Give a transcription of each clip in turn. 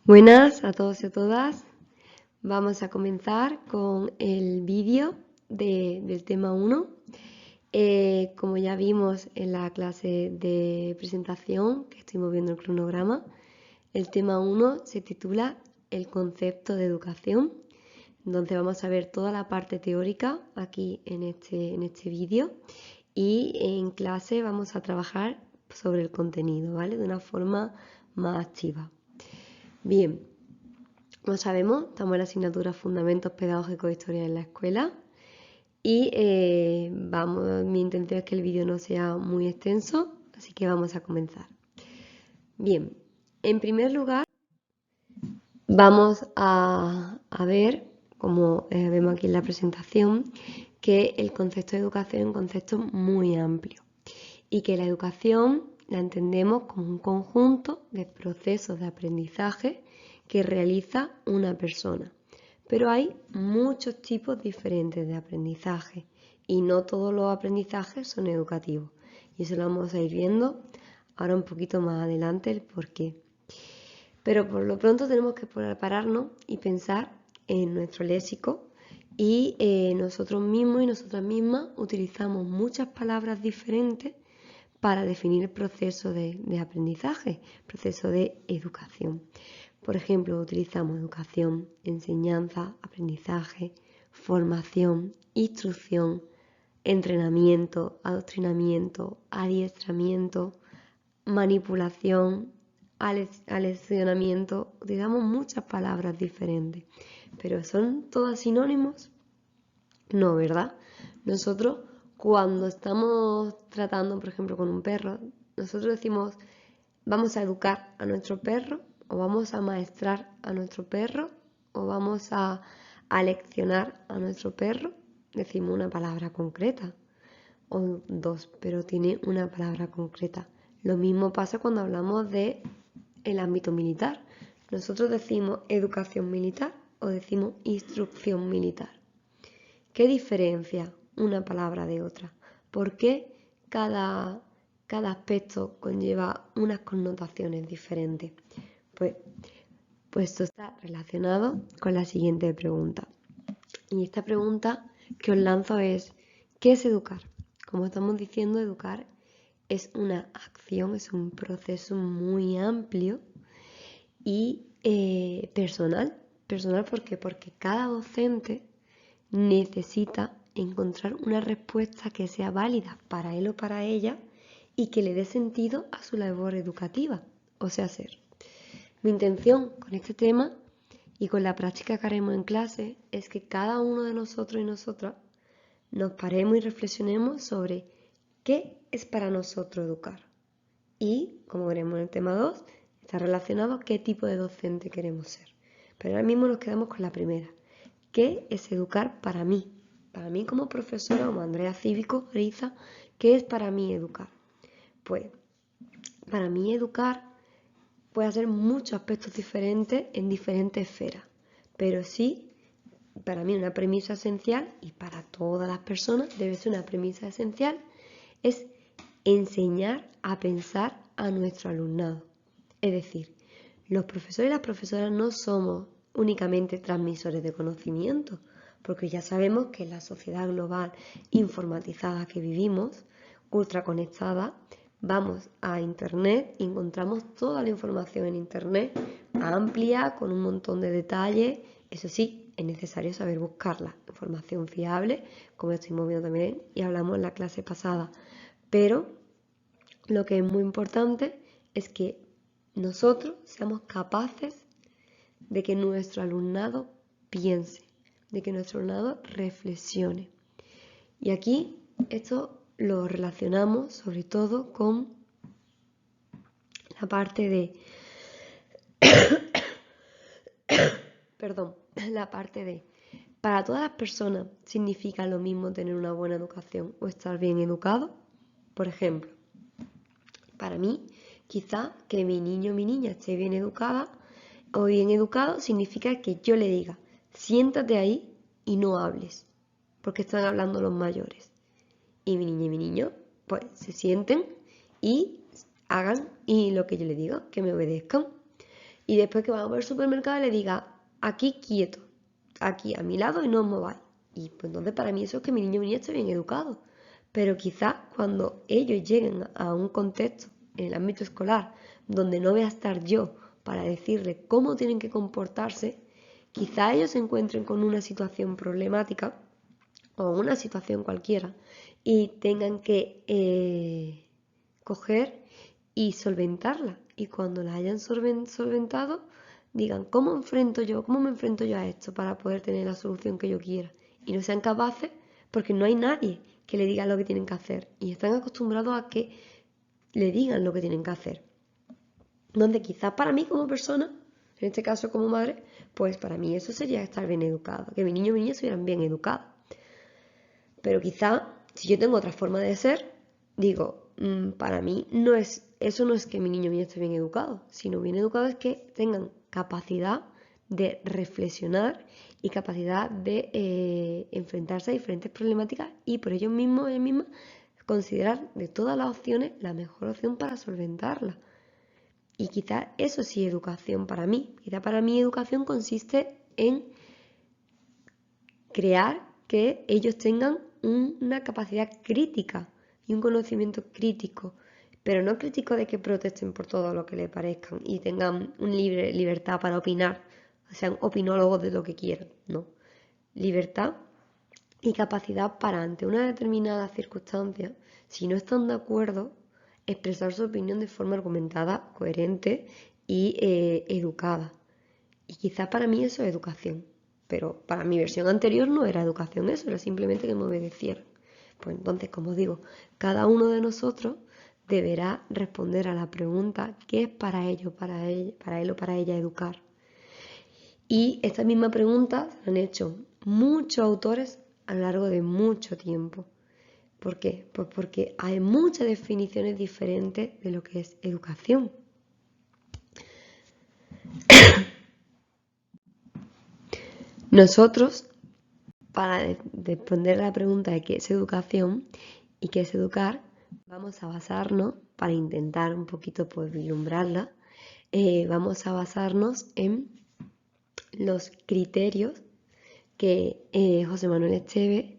Buenas a todos y a todas. Vamos a comenzar con el vídeo del tema 1. Como ya vimos en la clase de presentación, que estoy moviendo el cronograma, el tema 1 se titula El concepto de educación. Entonces vamos a ver toda la parte teórica aquí en este vídeo y en clase vamos a trabajar sobre el contenido, ¿vale? De una forma más activa. Bien, como sabemos, estamos en la asignatura Fundamentos Pedagógicos de Historia en la Escuela y mi intención es que el vídeo no sea muy extenso, así que vamos a comenzar. Bien, en primer lugar vamos a ver, como vemos aquí en la presentación, que el concepto de educación es un concepto muy amplio y que la educación la entendemos como un conjunto de procesos de aprendizaje que realiza una persona. Pero hay muchos tipos diferentes de aprendizaje y no todos los aprendizajes son educativos. Y eso lo vamos a ir viendo ahora un poquito más adelante el porqué. Pero por lo pronto tenemos que pararnos y pensar en nuestro léxico y nosotros mismos y nosotras mismas utilizamos muchas palabras diferentes para definir el proceso de aprendizaje, proceso de educación. Por ejemplo, utilizamos educación, enseñanza, aprendizaje, formación, instrucción, entrenamiento, adoctrinamiento, adiestramiento, manipulación, aleccionamiento. Utilizamos muchas palabras diferentes, pero ¿son todas sinónimos? No, ¿verdad? Nosotros cuando estamos tratando, por ejemplo, con un perro, nosotros decimos, vamos a educar a nuestro perro, o vamos a maestrar a nuestro perro, o vamos a leccionar a nuestro perro. Decimos una palabra concreta, o dos, pero tiene una palabra concreta. Lo mismo pasa cuando hablamos de el ámbito militar. Nosotros decimos educación militar o decimos instrucción militar. ¿Qué diferencia una palabra de otra? ¿Por qué cada aspecto conlleva unas connotaciones diferentes? Pues esto está relacionado con la siguiente pregunta. Y esta pregunta que os lanzo es, ¿qué es educar? Como estamos diciendo, educar es una acción, es un proceso muy amplio y personal. Personal, ¿por qué? Porque cada docente necesita encontrar una respuesta que sea válida para él o para ella y que le dé sentido a su labor educativa, o sea, ser. Mi intención con este tema y con la práctica que haremos en clase es que cada uno de nosotros y nosotras nos paremos y reflexionemos sobre qué es para nosotros educar. Y, como veremos en el tema 2, está relacionado a qué tipo de docente queremos ser. Pero ahora mismo nos quedamos con la primera. ¿Qué es educar para mí? Para mí como profesora, como Andrea Cívico, Ariza, ¿qué es para mí educar? Pues para mí educar puede ser muchos aspectos diferentes en diferentes esferas, pero sí, para mí una premisa esencial, y para todas las personas debe ser una premisa esencial, es enseñar a pensar a nuestro alumnado. Es decir, los profesores y las profesoras no somos únicamente transmisores de conocimiento, porque ya sabemos que en la sociedad global informatizada que vivimos, ultraconectada, vamos a Internet y encontramos toda la información en Internet, amplia, con un montón de detalles. Eso sí, es necesario saber buscarla. Información fiable, como estuvimos viendo también y hablamos en la clase pasada. Pero lo que es muy importante es que nosotros seamos capaces de que nuestro alumnado piense, de que nuestro alumnado reflexione. Y aquí esto lo relacionamos sobre todo con la parte de la parte de para todas las personas significa lo mismo tener una buena educación o estar bien educado. Por ejemplo, para mí, quizá que mi niño o mi niña esté bien educada o bien educado significa que yo le diga, siéntate ahí y no hables, porque están hablando los mayores. Y mi niña y mi niño, pues se sienten y hagan y lo que yo les diga, que me obedezcan. Y después que vamos al supermercado le diga, aquí quieto, aquí a mi lado y no os mováis. Y pues entonces para mí eso es que mi niño o mi niña está bien educado. Pero quizás cuando ellos lleguen a un contexto en el ámbito escolar donde no voy a estar yo para decirles cómo tienen que comportarse, quizás ellos se encuentren con una situación problemática o una situación cualquiera y tengan que coger y solventarla. Y cuando la hayan solventado, digan, ¿cómo me enfrento yo a esto para poder tener la solución que yo quiera? Y no sean capaces porque no hay nadie que le diga lo que tienen que hacer. Y están acostumbrados a que le digan lo que tienen que hacer. Donde quizás para mí como persona, en este caso como madre, pues para mí eso sería estar bien educado, que mi niño o mi niña estuvieran bien educados. Pero quizá, si yo tengo otra forma de ser, digo, para mí eso no es que mi niño o mi niña esté bien educado, sino bien educado es que tengan capacidad de reflexionar y capacidad de enfrentarse a diferentes problemáticas y por ellos mismos, ellas mismas, considerar de todas las opciones la mejor opción para solventarla. Y quizás eso sí es educación para mí. Quizá para mí educación consiste en crear que ellos tengan una capacidad crítica y un conocimiento crítico, pero no crítico de que protesten por todo lo que les parezcan y tengan una libertad para opinar, sean opinólogos de lo que quieran, no. Libertad y capacidad para, ante una determinada circunstancia, si no están de acuerdo, expresar su opinión de forma argumentada, coherente y educada. Y quizás para mí eso es educación. Pero para mi versión anterior no era educación eso, era simplemente que me obedecieran. Pues entonces, como digo, cada uno de nosotros deberá responder a la pregunta ¿qué es para ello, para él o para ella educar? Y esta misma pregunta se han hecho muchos autores a lo largo de mucho tiempo. ¿Por qué? Pues porque hay muchas definiciones diferentes de lo que es educación. Nosotros, para responder a la pregunta de qué es educación y qué es educar, vamos a basarnos, para intentar un poquito pues vislumbrarla, vamos a basarnos en los criterios que José Manuel Esteves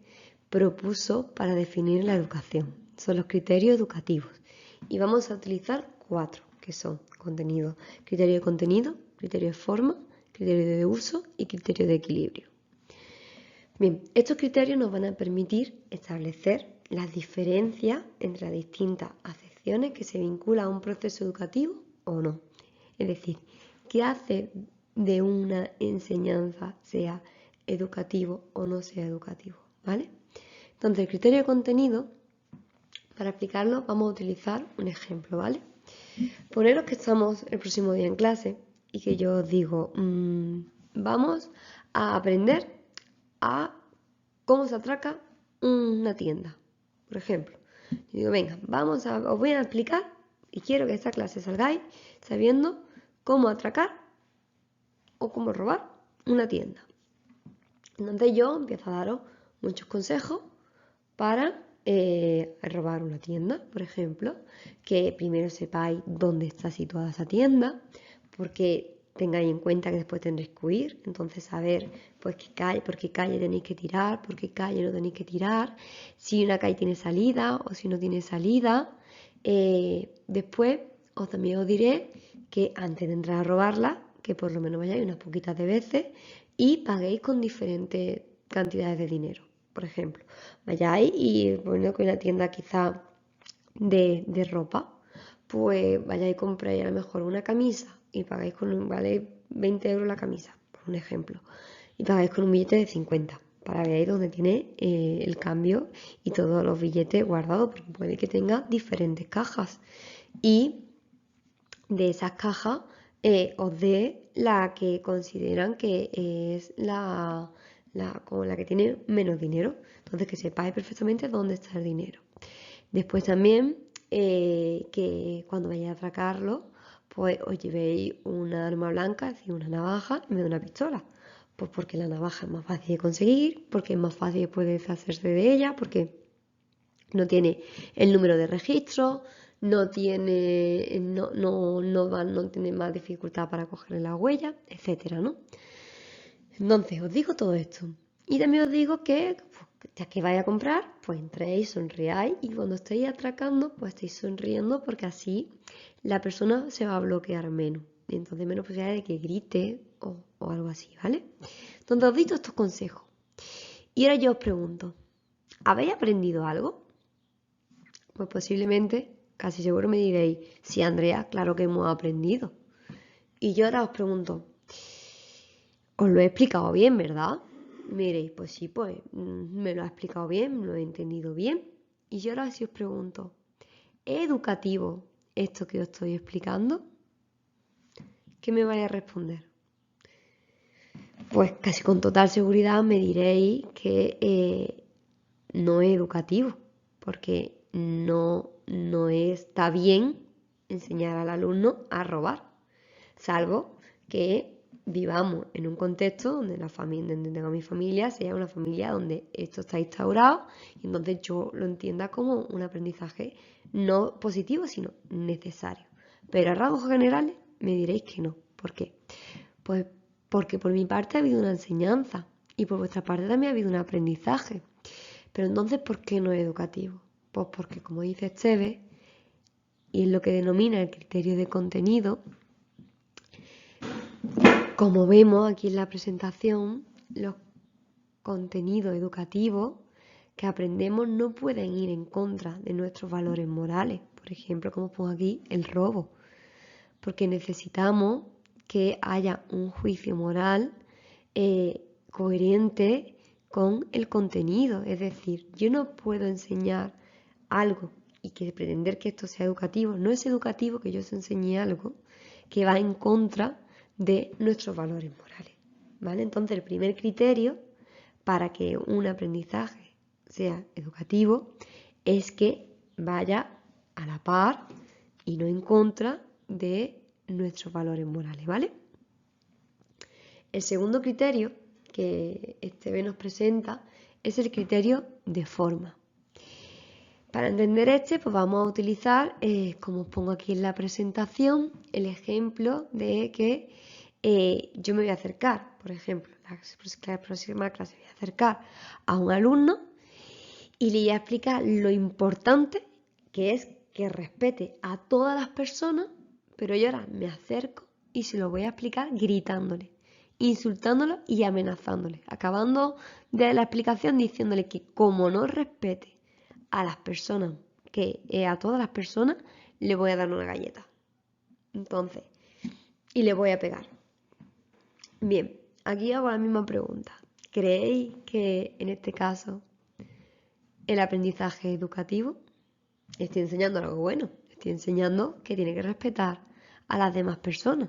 propuso para definir la educación. Son los criterios educativos. Y vamos a utilizar 4, que son contenido, criterio de contenido, criterio de forma, criterio de uso y criterio de equilibrio. Bien, estos criterios nos van a permitir establecer las diferencias entre las distintas acepciones que se vinculan a un proceso educativo o no. Es decir, ¿qué hace de una enseñanza sea educativo o no sea educativo? ¿Vale? Entonces, el criterio de contenido, para explicarlo, vamos a utilizar un ejemplo, ¿vale? Poneros que estamos el próximo día en clase y que yo os digo, vamos a aprender a cómo se atraca una tienda, por ejemplo. Yo digo, venga, os voy a explicar y quiero que esta clase salgáis sabiendo cómo atracar o cómo robar una tienda. Entonces yo empiezo a daros muchos consejos para robar una tienda, por ejemplo, que primero sepáis dónde está situada esa tienda, porque tengáis en cuenta que después tendréis que huir, entonces saber pues por qué calle tenéis que tirar, por qué calle no tenéis que tirar, si una calle tiene salida o si no tiene salida. Después también os diré que antes de entrar a robarla, que por lo menos vayáis unas poquitas de veces y paguéis con diferentes cantidades de dinero. Por ejemplo, vayáis y poniendo que una tienda quizá de ropa, pues vayáis y compráis a lo mejor una camisa y pagáis vale 20 euros la camisa, por un ejemplo, y pagáis con un billete de 50 para ver ahí donde tiene el cambio y todos los billetes guardados, porque puede que tenga diferentes cajas. Y de esas cajas os dé la que consideran que es como la que tiene menos dinero. Entonces que sepáis perfectamente dónde está el dinero. Después también que cuando vayáis a atracarlo, pues os llevéis una arma blanca, es decir, una navaja en vez de una pistola. Pues porque la navaja es más fácil de conseguir, porque es más fácil después deshacerse de ella, porque no tiene el número de registro, no tiene, no tiene más dificultad para coger la huella, etcétera, ¿no? Entonces, os digo todo esto. Y también os digo que, pues, ya que vais a comprar, pues entréis, sonriáis y cuando estéis atracando, pues estéis sonriendo porque así la persona se va a bloquear menos. Y entonces menos posibilidad de que grite o algo así, ¿vale? Entonces os doy todos estos consejos. Y ahora yo os pregunto, ¿habéis aprendido algo? Pues posiblemente, casi seguro me diréis, sí, Andrea, claro que hemos aprendido. Y yo ahora os pregunto, os lo he explicado bien, ¿verdad? Me diréis, pues sí, pues me lo ha explicado bien, me lo he entendido bien. Y yo ahora sí os pregunto, ¿es educativo esto que os estoy explicando? ¿Qué me vais a responder? Pues casi con total seguridad me diréis que no es educativo, porque no está bien enseñar al alumno a robar, salvo que vivamos en un contexto donde la familia, donde tengo mi familia, sea una familia donde esto está instaurado y entonces yo lo entienda como un aprendizaje no positivo, sino necesario. Pero a rasgos generales me diréis que no. ¿Por qué? Pues porque por mi parte ha habido una enseñanza y por vuestra parte también ha habido un aprendizaje. Pero entonces, ¿por qué no es educativo? Pues porque, como dice Esteve, y es lo que denomina el criterio de contenido, como vemos aquí en la presentación, los contenidos educativos que aprendemos no pueden ir en contra de nuestros valores morales. Por ejemplo, como pongo aquí, el robo. Porque necesitamos que haya un juicio moral coherente con el contenido. Es decir, yo no puedo enseñar algo y que pretender que esto sea educativo. No es educativo que yo os enseñe algo que va en contra de nuestros valores morales. ¿Vale? Entonces, el primer criterio para que un aprendizaje sea educativo es que vaya a la par y no en contra de nuestros valores morales, ¿vale? El segundo criterio que Esteve nos presenta es el criterio de forma. Para entender este, pues vamos a utilizar, como os pongo aquí en la presentación, el ejemplo de que yo me voy a acercar, por ejemplo, la próxima clase voy a acercar a un alumno y le voy a explicar lo importante que es que respete a todas las personas, pero yo ahora me acerco y se lo voy a explicar gritándole, insultándolo y amenazándole, acabando de la explicación diciéndole que como no respete a las personas, a todas las personas, le voy a dar una galleta. Entonces, y le voy a pegar. Bien, aquí hago la misma pregunta. ¿Creéis que en este caso el aprendizaje educativo? Estoy enseñando algo bueno. Estoy enseñando que tiene que respetar a las demás personas.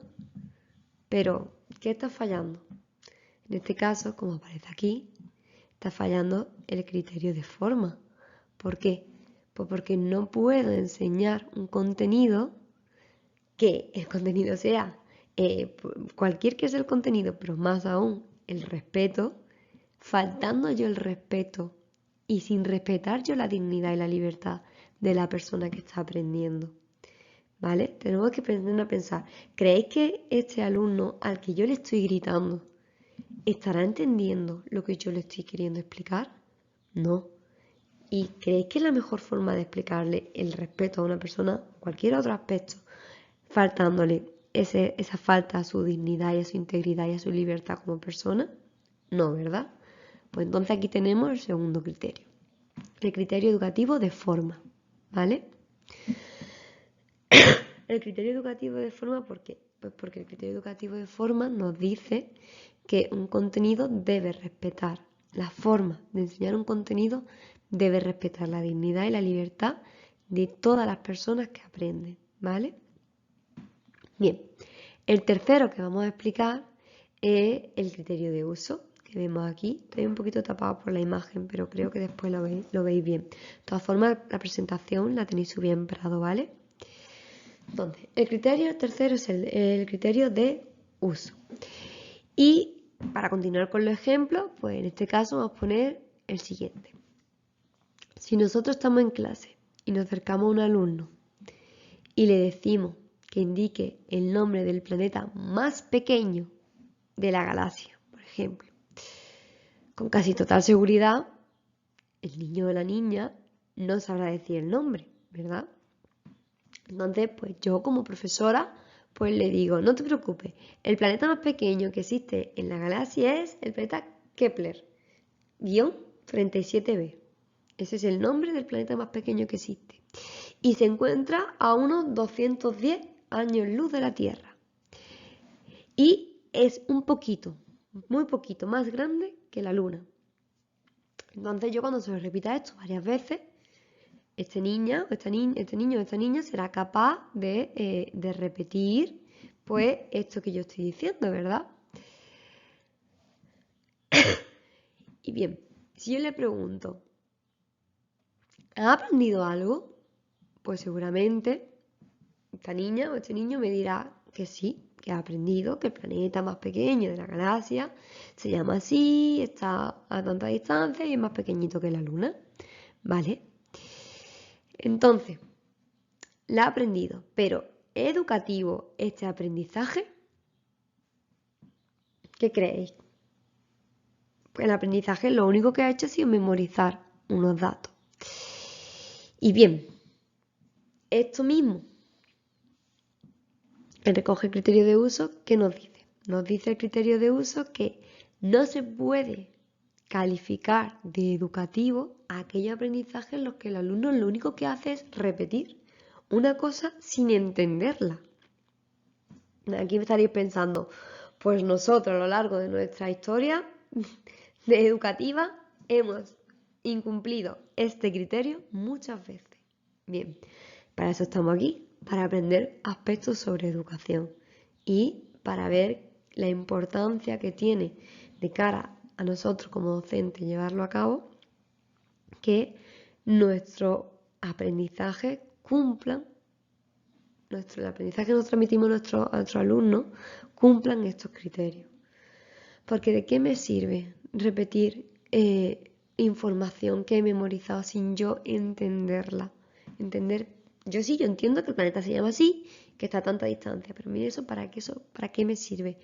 Pero, ¿qué está fallando? En este caso, como aparece aquí, está fallando el criterio de forma. ¿Por qué? Pues porque no puedo enseñar un contenido que el contenido sea cualquier que sea el contenido, pero más aún el respeto, faltando yo el respeto y sin respetar yo la dignidad y la libertad de la persona que está aprendiendo. ¿Vale? Tenemos que aprender a pensar, ¿creéis que este alumno al que yo le estoy gritando estará entendiendo lo que yo le estoy queriendo explicar? No. ¿Y creéis que es la mejor forma de explicarle el respeto a una persona, cualquier otro aspecto, faltándole esa falta a su dignidad y a su integridad y a su libertad como persona? No, ¿verdad? Pues entonces aquí tenemos el segundo criterio, el criterio educativo de forma, ¿vale? El criterio educativo de forma, ¿por qué? Pues porque el criterio educativo de forma nos dice que un contenido debe respetar la forma de enseñar un contenido, debe respetar la dignidad y la libertad de todas las personas que aprenden, ¿vale? Bien, el tercero que vamos a explicar es el criterio de uso, que vemos aquí. Estoy un poquito tapado por la imagen, pero creo que después lo veis bien. De todas formas, la presentación la tenéis subida en Prado, ¿vale? Entonces, el criterio tercero es el criterio de uso. Y para continuar con los ejemplos, pues en este caso vamos a poner el siguiente. Si nosotros estamos en clase y nos acercamos a un alumno y le decimos que indique el nombre del planeta más pequeño de la galaxia, por ejemplo, con casi total seguridad, el niño o la niña no sabrá decir el nombre, ¿verdad? Entonces, pues yo como profesora, pues le digo, no te preocupes, el planeta más pequeño que existe en la galaxia es el planeta Kepler-37b. Ese es el nombre del planeta más pequeño que existe. Y se encuentra a unos 210 años luz de la Tierra. Y es un poquito, muy poquito más grande que la Luna. Entonces yo cuando se lo repita esto varias veces, este niño o esta niña será capaz de repetir pues esto que yo estoy diciendo, ¿verdad? Y bien, si yo le pregunto, ¿has aprendido algo? Pues seguramente esta niña o este niño me dirá que sí, que ha aprendido que el planeta más pequeño de la galaxia se llama así, está a tanta distancia y es más pequeñito que la Luna. ¿Vale? Entonces, la ha aprendido, pero ¿es educativo este aprendizaje? ¿Qué creéis? Pues el aprendizaje lo único que ha hecho ha sido memorizar unos datos. Y bien, esto mismo, el recoge el criterio de uso, ¿qué nos dice? Nos dice el criterio de uso que no se puede calificar de educativo a aquellos aprendizajes en los que el alumno lo único que hace es repetir una cosa sin entenderla. Aquí me estaréis pensando, pues nosotros a lo largo de nuestra historia de educativa hemos incumplido este criterio muchas veces. Bien, para eso estamos aquí, para aprender aspectos sobre educación y para ver la importancia que tiene de cara a nosotros como docentes llevarlo a cabo, que nuestro aprendizaje cumplan, el aprendizaje que nos transmitimos a nuestros alumnos cumplan estos criterios. Porque ¿de qué me sirve repetir información que he memorizado sin yo entenderla? Yo entiendo que el planeta se llama así, que está a tanta distancia, pero mire ¿para qué me sirve?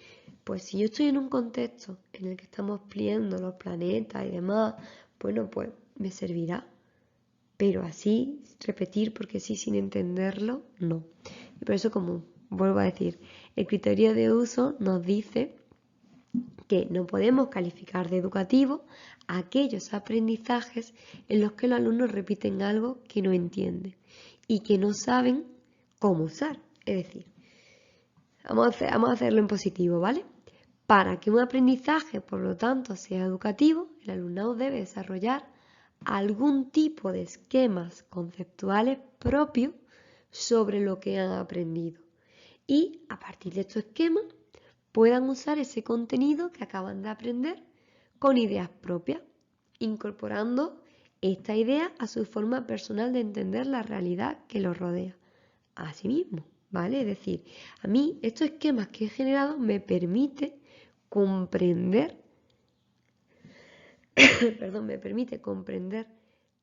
Pues si yo estoy en un contexto en el que estamos pliando los planetas y demás, bueno, pues me servirá. Pero así, repetir porque sí sin entenderlo, no. Y por eso, como vuelvo a decir, el criterio de uso nos dice que no podemos calificar de educativo aquellos aprendizajes en los que los alumnos repiten algo que no entienden y que no saben cómo usar. Es decir, vamos a hacerlo en positivo, ¿vale? Para que un aprendizaje, por lo tanto, sea educativo, el alumnado debe desarrollar algún tipo de esquemas conceptuales propios sobre lo que han aprendido. Y a partir de estos esquemas, puedan usar ese contenido que acaban de aprender con ideas propias, incorporando esta idea a su forma personal de entender la realidad que los rodea. Asimismo, ¿vale? Es decir, a mí estos esquemas que he generado me permiten comprender, me permite comprender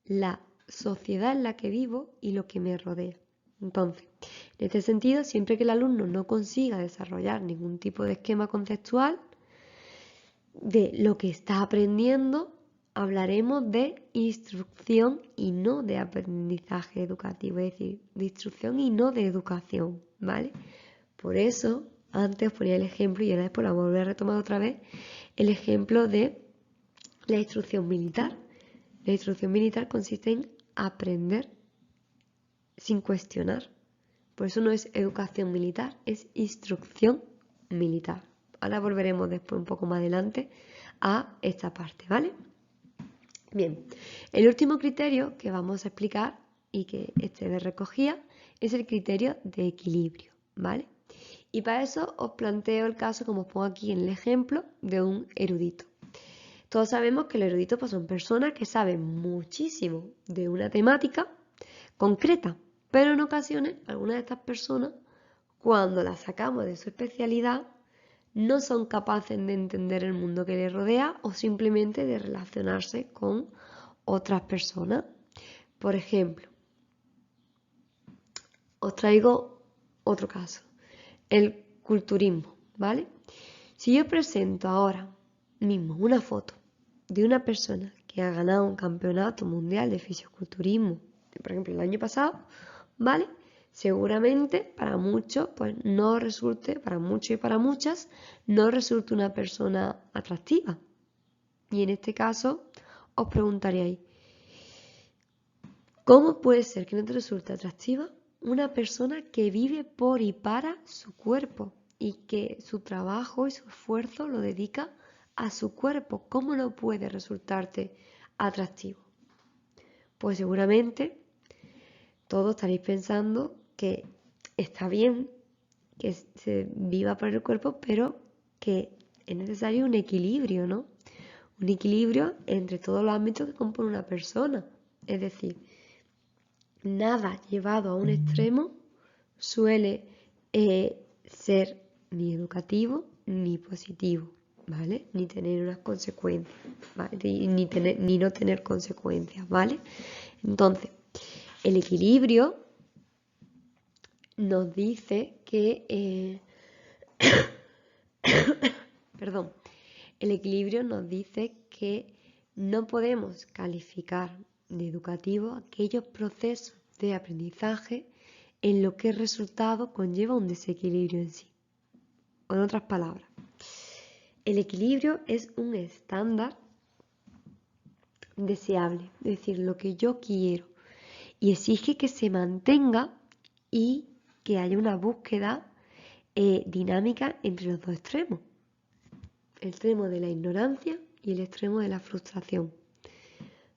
la sociedad en la que vivo y lo que me rodea. Entonces, en este sentido, siempre que el alumno no consiga desarrollar ningún tipo de esquema conceptual de lo que está aprendiendo, hablaremos de instrucción y no de aprendizaje educativo, es decir, de instrucción y no de educación, ¿vale? Por eso, antes os ponía el ejemplo y ahora después la volveré a retomar otra vez, el ejemplo de la instrucción militar. La instrucción militar consiste en aprender sin cuestionar. Por eso no es educación militar, es instrucción militar. Ahora volveremos después un poco más adelante a esta parte, ¿vale? Bien, el último criterio que vamos a explicar y que de recogía es el criterio de equilibrio, ¿vale? Y para eso os planteo el caso, como os pongo aquí en el ejemplo, de un erudito. Todos sabemos que los eruditos pues, son personas que saben muchísimo de una temática concreta, pero en ocasiones algunas de estas personas, cuando las sacamos de su especialidad, no son capaces de entender el mundo que les rodea o simplemente de relacionarse con otras personas. Por ejemplo, os traigo otro caso, el culturismo, ¿vale? Si yo presento ahora mismo una foto de una persona que ha ganado un campeonato mundial de fisiculturismo, por ejemplo el año pasado, ¿vale? Seguramente para muchos, pues no resulte, para muchos y para muchas, no resulte una persona atractiva. Y en este caso os preguntaríais, ¿cómo puede ser que no te resulte atractiva una persona que vive por y para su cuerpo y que su trabajo y su esfuerzo lo dedica a su cuerpo? ¿Cómo no puede resultarte atractivo? Pues seguramente todos estaréis pensando que está bien que se viva por el cuerpo, pero que es necesario un equilibrio, ¿no? Un equilibrio entre todos los ámbitos que compone una persona. Es decir, nada llevado a un extremo suele ser ni educativo ni positivo, ¿vale? Ni tener unas consecuencias, ¿vale? Ni no tener consecuencias, ¿vale? Entonces, el equilibrio nos dice que, perdón, el equilibrio nos dice que no podemos calificar de educativo aquellos procesos de aprendizaje en lo que el resultado conlleva un desequilibrio en sí. O en otras palabras, el equilibrio es un estándar deseable, es decir, lo que yo quiero, y exige que se mantenga y que haya una búsqueda dinámica entre los dos extremos, el extremo de la ignorancia y el extremo de la frustración,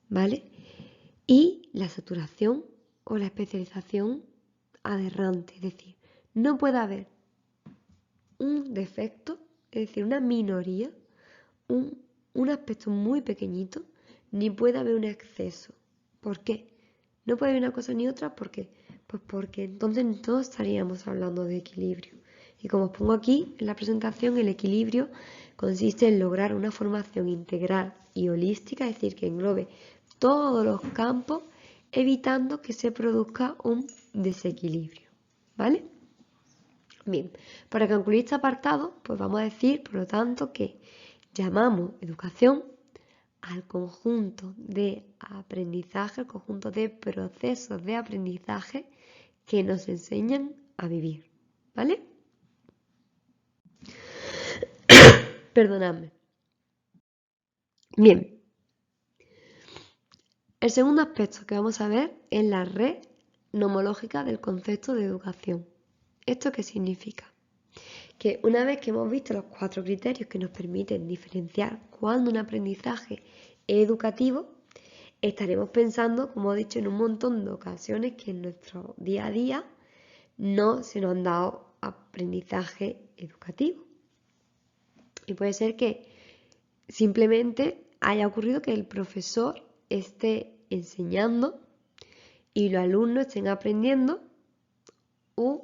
¿vale? Y la saturación o la especialización aberrante, es decir, no puede haber un defecto, es decir, una minoría, un aspecto muy pequeñito, ni puede haber un exceso. ¿Por qué? No puede haber una cosa ni otra, ¿por qué? Pues porque entonces no estaríamos hablando de equilibrio. Y como os pongo aquí en la presentación, el equilibrio consiste en lograr una formación integral y holística, es decir, que englobe todos los campos, evitando que se produzca un desequilibrio, ¿vale? Bien, para concluir este apartado, pues vamos a decir, por lo tanto, que llamamos educación al conjunto de aprendizaje, al conjunto de procesos de aprendizaje que nos enseñan a vivir, ¿vale? Perdonadme. Bien, el segundo aspecto que vamos a ver es la red nomológica del concepto de educación. ¿Esto qué significa? Que una vez que hemos visto los 4 criterios que nos permiten diferenciar cuándo un aprendizaje es educativo, estaremos pensando, como he dicho, en un montón de ocasiones que en nuestro día a día no se nos han dado aprendizaje educativo. Y puede ser que simplemente haya ocurrido que el profesor esté enseñando y los alumnos estén aprendiendo, u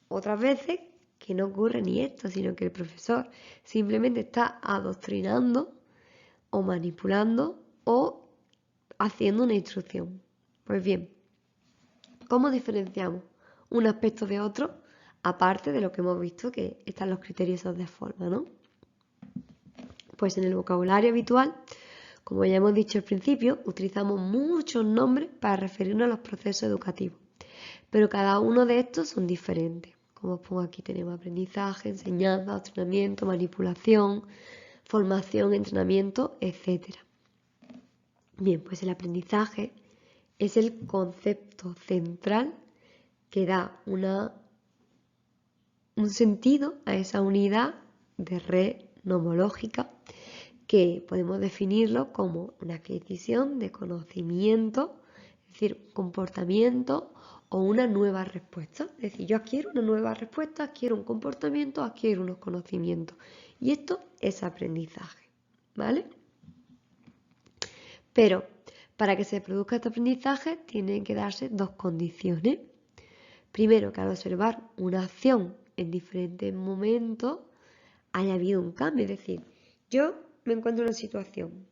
otras veces que no ocurre ni esto, sino que el profesor simplemente está adoctrinando o manipulando o haciendo una instrucción. Pues bien, ¿cómo diferenciamos un aspecto de otro? Aparte de lo que hemos visto, que están los criterios de forma, ¿no? Pues en el vocabulario habitual, como ya hemos dicho al principio, utilizamos muchos nombres para referirnos a los procesos educativos, pero cada uno de estos son diferentes. Como os pongo aquí, tenemos aprendizaje, enseñanza, adoctrinamiento, manipulación, formación, entrenamiento, etc. Bien, pues el aprendizaje es el concepto central que da un sentido a esa unidad de red nomológica que podemos definirlo como una adquisición de conocimiento, es decir, comportamiento o una nueva respuesta. Es decir, yo adquiero una nueva respuesta, adquiero un comportamiento, adquiero unos conocimientos. Y esto es aprendizaje, ¿vale? Pero para que se produzca este aprendizaje tienen que darse dos condiciones. Primero, que al observar una acción en diferentes momentos haya habido un cambio. Es decir, yo me encuentro en una situación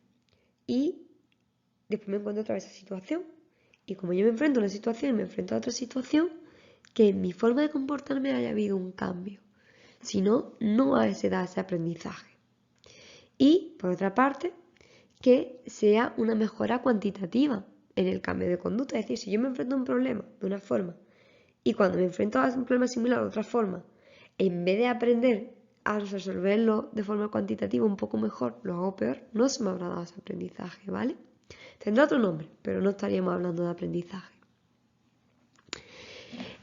y después me encuentro otra vez esa situación. Y como yo me enfrento a una situación y me enfrento a otra situación, que en mi forma de comportarme haya habido un cambio. Si no, no se da ese aprendizaje. Y, por otra parte, que sea una mejora cuantitativa en el cambio de conducta. Es decir, si yo me enfrento a un problema de una forma y cuando me enfrento a un problema similar de otra forma, en vez de aprender a resolverlo de forma cuantitativa un poco mejor, lo hago peor, no se me habrá dado ese aprendizaje, ¿vale? Tendrá otro nombre, pero no estaríamos hablando de aprendizaje.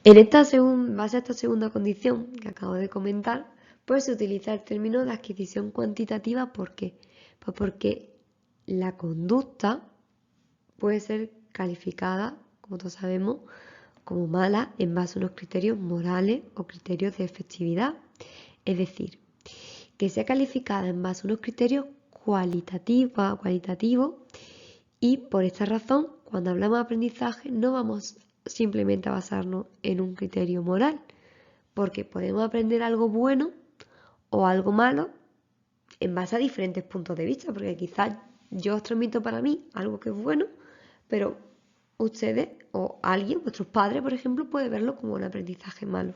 En base a esta segunda condición que acabo de comentar, pues se utiliza el término de adquisición cuantitativa. ¿Por qué? Pues porque la conducta puede ser calificada, como todos sabemos, como mala en base a unos criterios morales o criterios de efectividad. Es decir, que sea calificada en base a unos criterios cualitativos, y por esta razón, cuando hablamos de aprendizaje, no vamos simplemente a basarnos en un criterio moral, porque podemos aprender algo bueno o algo malo en base a diferentes puntos de vista, porque quizás yo os transmito para mí algo que es bueno, pero ustedes o alguien, vuestros padres, por ejemplo, puede verlo como un aprendizaje malo.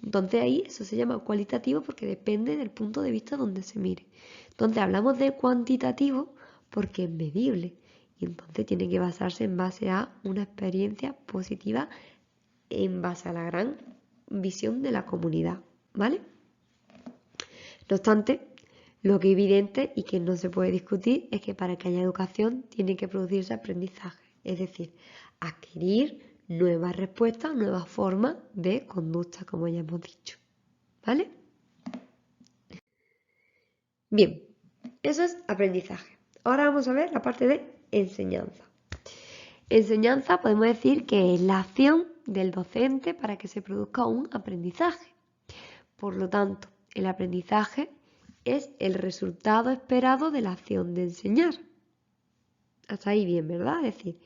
Entonces ahí eso se llama cualitativo porque depende del punto de vista donde se mire. Entonces hablamos de cuantitativo porque es medible y entonces tiene que basarse en base a una experiencia positiva, en base a la gran visión de la comunidad, ¿vale? No obstante, lo que es evidente y que no se puede discutir es que para que haya educación tiene que producirse aprendizaje, es decir, adquirir nuevas respuestas, nuevas formas de conducta, como ya hemos dicho. ¿Vale? Bien, eso es aprendizaje. Ahora vamos a ver la parte de enseñanza. Enseñanza podemos decir que es la acción del docente para que se produzca un aprendizaje. Por lo tanto, el aprendizaje es el resultado esperado de la acción de enseñar. Hasta ahí bien, ¿verdad? Es decir,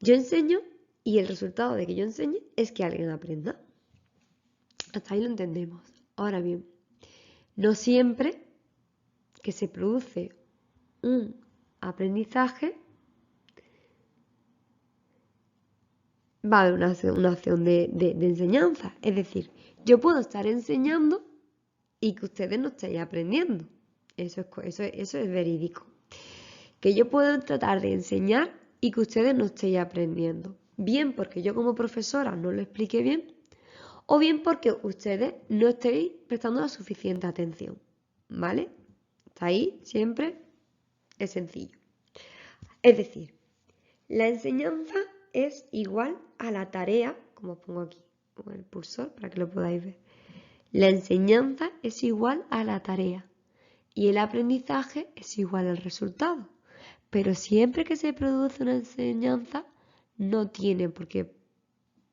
yo enseño y el resultado de que yo enseñe es que alguien aprenda. Hasta ahí lo entendemos. Ahora bien, no siempre que se produce un aprendizaje va a haber una acción de enseñanza. Es decir, yo puedo estar enseñando y que ustedes no estéis aprendiendo. Eso es verídico. Que yo puedo tratar de enseñar y que ustedes no estéis aprendiendo. Bien porque yo como profesora no lo explique bien, o bien porque ustedes no estéis prestando la suficiente atención. ¿Vale? Hasta ahí siempre es sencillo. Es decir, la enseñanza es igual a la tarea, como pongo aquí con el cursor para que lo podáis ver. La enseñanza es igual a la tarea y el aprendizaje es igual al resultado. Pero siempre que se produce una enseñanza, no tiene por qué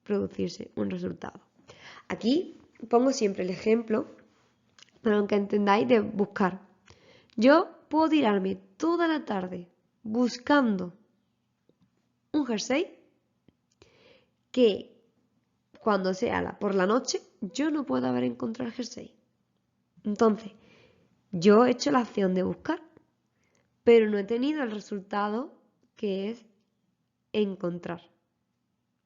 producirse un resultado. Aquí pongo siempre el ejemplo, para que entendáis de buscar. Yo puedo tirarme toda la tarde buscando un jersey que cuando sea por la noche yo no puedo haber encontrado el jersey. Entonces, yo he hecho la acción de buscar, pero no he tenido el resultado que es encontrar.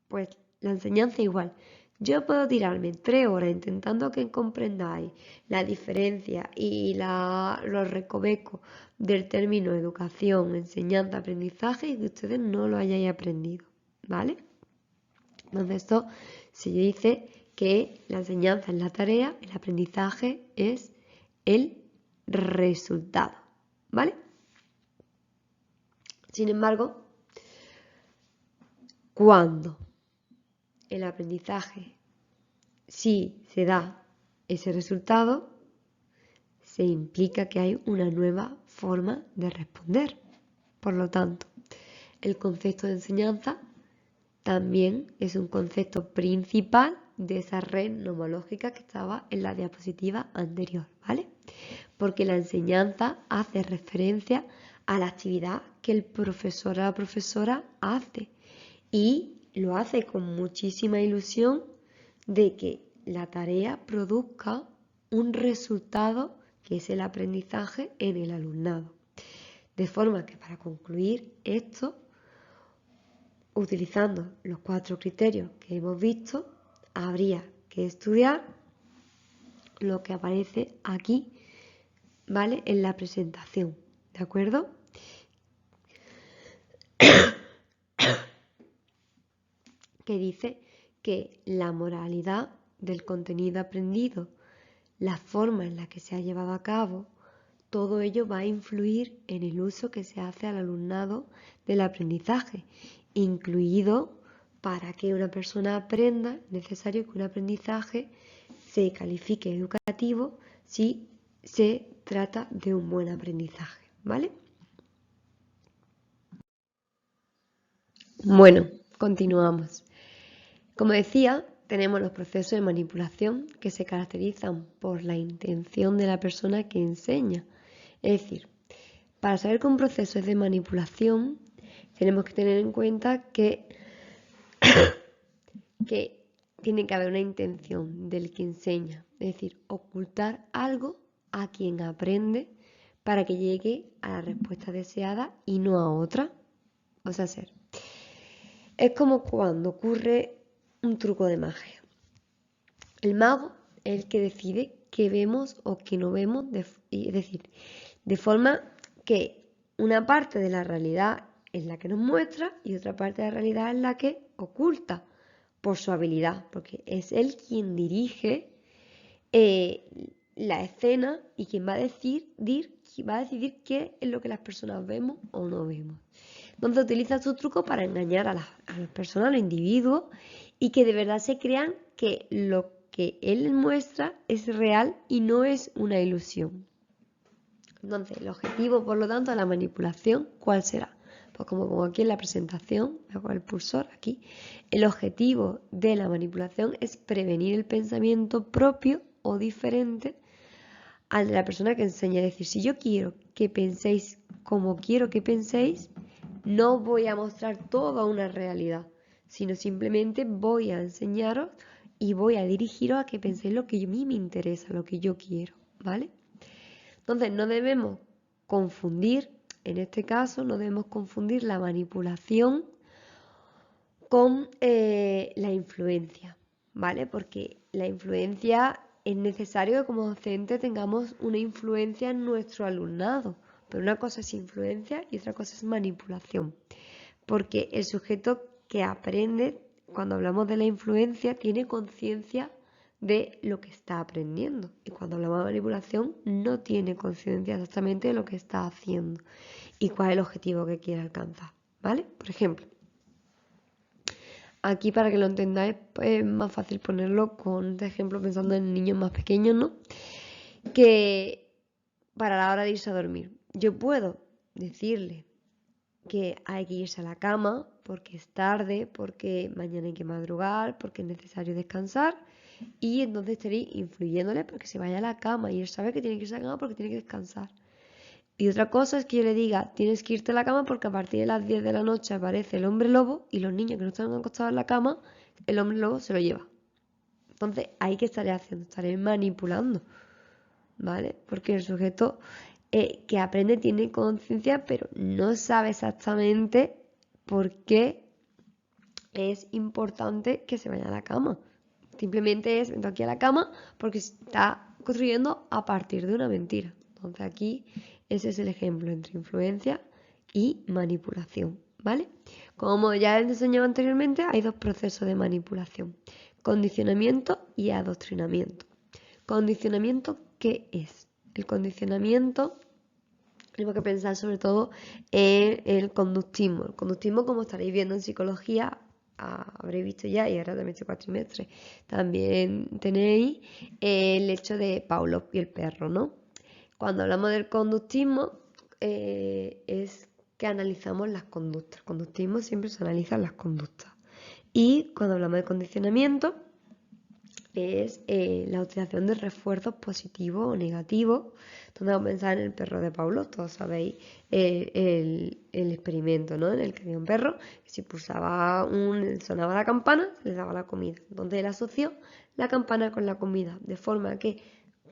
Pues la enseñanza igual. Yo puedo tirarme 3 horas intentando que comprendáis la diferencia y los recovecos del término educación, enseñanza, aprendizaje y que ustedes no lo hayáis aprendido, ¿vale? Entonces esto se dice que la enseñanza es la tarea, el aprendizaje es el resultado, ¿vale? Sin embargo, cuando el aprendizaje sí se da ese resultado, se implica que hay una nueva forma de responder. Por lo tanto, el concepto de enseñanza también es un concepto principal de esa red nomológica que estaba en la diapositiva anterior, ¿vale? Porque la enseñanza hace referencia a la actividad que el profesor o la profesora hace y lo hace con muchísima ilusión de que la tarea produzca un resultado que es el aprendizaje en el alumnado. De forma que para concluir esto, utilizando los 4 criterios que hemos visto, habría que estudiar lo que aparece aquí, ¿vale? En la presentación, ¿de acuerdo? Que dice que la moralidad del contenido aprendido, la forma en la que se ha llevado a cabo, todo ello va a influir en el uso que se hace al alumnado del aprendizaje, incluido para que una persona aprenda, es necesario que un aprendizaje se califique educativo si se trata de un buen aprendizaje, ¿vale? Bueno, continuamos. Como decía, tenemos los procesos de manipulación que se caracterizan por la intención de la persona que enseña. Es decir, para saber que un proceso es de manipulación, tenemos que tener en cuenta que tiene que haber una intención del que enseña, es decir, ocultar algo a quien aprende para que llegue a la respuesta deseada y no a otra. O sea, es como cuando ocurre un truco de magia. El mago es el que decide qué vemos o qué no vemos, es decir, de forma que una parte de la realidad es la que nos muestra y otra parte de la realidad es la que oculta por su habilidad, porque es él quien dirige la escena y quien va a decidir qué es lo que las personas vemos o no vemos. Entonces utiliza su truco para engañar a las personas, a los individuos, y que de verdad se crean que lo que él muestra es real y no es una ilusión. Entonces, el objetivo, por lo tanto, de la manipulación, ¿cuál será? Pues como pongo aquí en la presentación, hago el cursor aquí, el objetivo de la manipulación es prevenir el pensamiento propio o diferente al de la persona que enseña. Es decir, si yo quiero que penséis como quiero que penséis, no voy a mostrar toda una realidad, sino simplemente voy a enseñaros y voy a dirigiros a que penséis lo que a mí me interesa, lo que yo quiero, ¿vale? Entonces no debemos confundir, en este caso, no debemos confundir la manipulación con la influencia, ¿vale? Porque la influencia es necesario que como docente tengamos una influencia en nuestro alumnado, pero una cosa es influencia y otra cosa es manipulación, porque el sujeto que aprende, cuando hablamos de la influencia, tiene conciencia de lo que está aprendiendo. Y cuando hablamos de manipulación, no tiene conciencia exactamente de lo que está haciendo y cuál es el objetivo que quiere alcanzar, ¿vale? Por ejemplo, aquí para que lo entendáis es más fácil ponerlo con este ejemplo pensando en niños más pequeños, ¿no? Que para la hora de irse a dormir, yo puedo decirle que hay que irse a la cama porque es tarde, porque mañana hay que madrugar, porque es necesario descansar y entonces estaréis influyéndole para que se vaya a la cama y él sabe que tiene que irse a la cama porque tiene que descansar. Y otra cosa es que yo le diga, tienes que irte a la cama porque a partir de las 10 de la noche aparece el hombre lobo y los niños que no están acostados en la cama, el hombre lobo se lo lleva. Entonces, ahí que estaré haciendo, estaré manipulando, ¿vale? Porque el sujeto que aprende tiene conciencia, pero no sabe exactamente por qué es importante que se vaya a la cama. Simplemente es, vengo aquí a la cama porque está construyendo a partir de una mentira. Entonces aquí ese es el ejemplo entre influencia y manipulación, ¿vale? Como ya he enseñado anteriormente, hay dos procesos de manipulación: condicionamiento y adoctrinamiento. Condicionamiento, ¿qué es? El condicionamiento, tenemos que pensar sobre todo en el conductismo. El conductismo, como estaréis viendo en psicología, habréis visto ya, y ahora también este cuatrimestre, también tenéis el hecho de Pavlov y el perro, ¿no? Cuando hablamos del conductismo, es que analizamos las conductas. El conductismo siempre se analizan las conductas. Y cuando hablamos de condicionamiento, es la utilización de refuerzos positivos o negativos. Entonces vamos a pensar en el perro de Pavlov. Todos sabéis el experimento, ¿no? En el que había un perro que si sonaba la campana, se le daba la comida. Entonces él asoció la campana con la comida, de forma que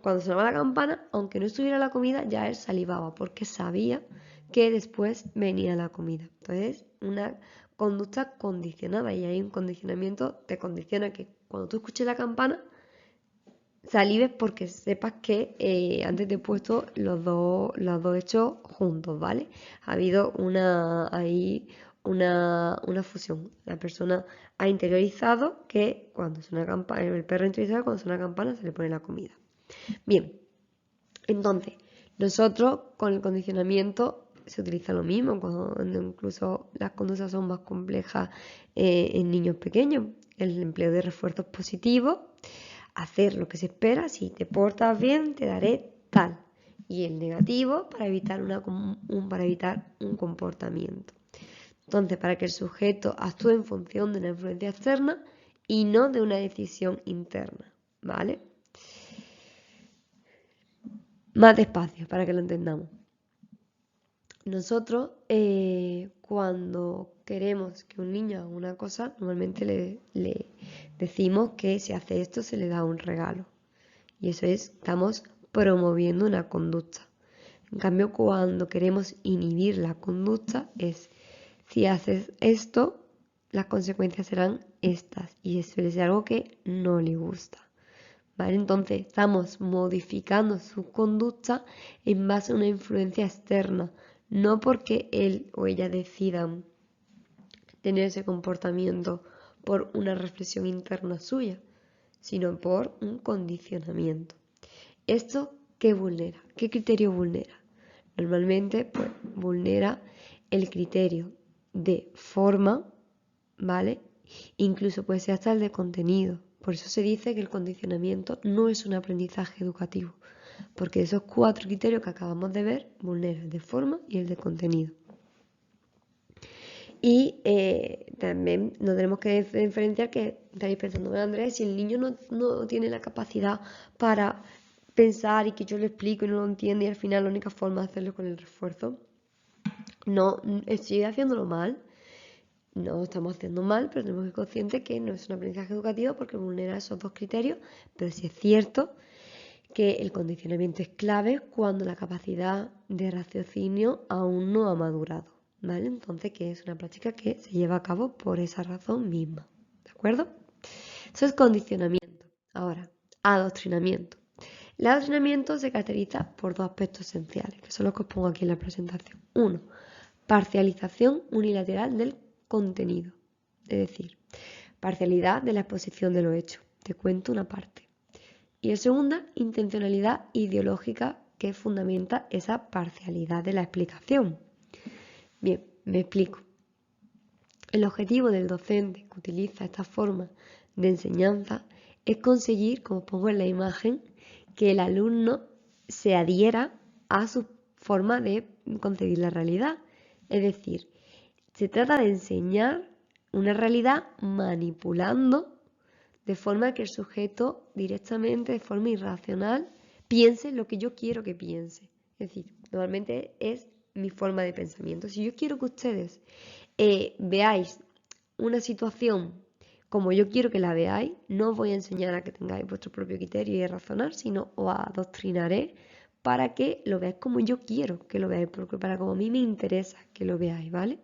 cuando sonaba la campana, aunque no estuviera la comida, ya él salivaba, porque sabía que después venía la comida. Entonces, una conducta condicionada, y hay un condicionamiento, te condiciona que cuando tú escuches la campana, salives porque sepas que antes te he puesto los dos hechos juntos, ¿vale? Ha habido una fusión. La persona ha interiorizado que cuando suena campana, el perro ha interiorizado que cuando suena campana se le pone la comida. Bien, entonces, nosotros con el condicionamiento se utiliza lo mismo, cuando incluso las conductas son más complejas en niños pequeños. El empleo de refuerzos positivos, hacer lo que se espera, si te portas bien te daré tal. Y el negativo para evitar un comportamiento. Entonces, para que el sujeto actúe en función de una influencia externa y no de una decisión interna, ¿vale? Más despacio, para que lo entendamos. Nosotros, cuando queremos que un niño haga una cosa, normalmente le decimos que si hace esto se le da un regalo. Y eso es, estamos promoviendo una conducta. En cambio, cuando queremos inhibir la conducta, es si haces esto, las consecuencias serán estas. Y eso es algo que no le gusta. ¿Vale? Entonces, estamos modificando su conducta en base a una influencia externa, no porque él o ella decidan tener ese comportamiento por una reflexión interna suya, sino por un condicionamiento. ¿Esto qué vulnera? ¿Qué criterio vulnera? Normalmente, pues, vulnera el criterio de forma, ¿vale? Incluso puede ser hasta el de contenido. Por eso se dice que el condicionamiento no es un aprendizaje educativo, porque esos 4 criterios que acabamos de ver vulneran el de forma y el de contenido. Y también nos tenemos que diferenciar que estaréis pensando, bueno, Andrés, si el niño no tiene la capacidad para pensar y que yo le explico y no lo entiende y al final la única forma de hacerlo es con el refuerzo, no estoy haciéndolo mal. No estamos haciendo mal, pero tenemos que ser conscientes que no es un aprendizaje educativo porque vulnera esos 2 criterios, pero sí es cierto que el condicionamiento es clave cuando la capacidad de raciocinio aún no ha madurado, ¿vale? Entonces, que es una práctica que se lleva a cabo por esa razón misma, ¿de acuerdo? Eso es condicionamiento. Ahora, adoctrinamiento. El adoctrinamiento se caracteriza por 2 aspectos esenciales, que son los que os pongo aquí en la presentación. 1. Parcialización unilateral del contenido, es decir, parcialidad de la exposición de lo hecho. Te cuento una parte. Y el segunda, intencionalidad ideológica que fundamenta esa parcialidad de la explicación. Bien, me explico. El objetivo del docente que utiliza esta forma de enseñanza es conseguir, como pongo en la imagen, que el alumno se adhiera a su forma de concebir la realidad. Es decir, se trata de enseñar una realidad manipulando de forma que el sujeto directamente, de forma irracional, piense lo que yo quiero que piense. Es decir, normalmente es mi forma de pensamiento. Si yo quiero que ustedes veáis una situación como yo quiero que la veáis, no os voy a enseñar a que tengáis vuestro propio criterio y a razonar, sino os adoctrinaré para que lo veáis como yo quiero que lo veáis, porque para como a mí me interesa que lo veáis, ¿vale?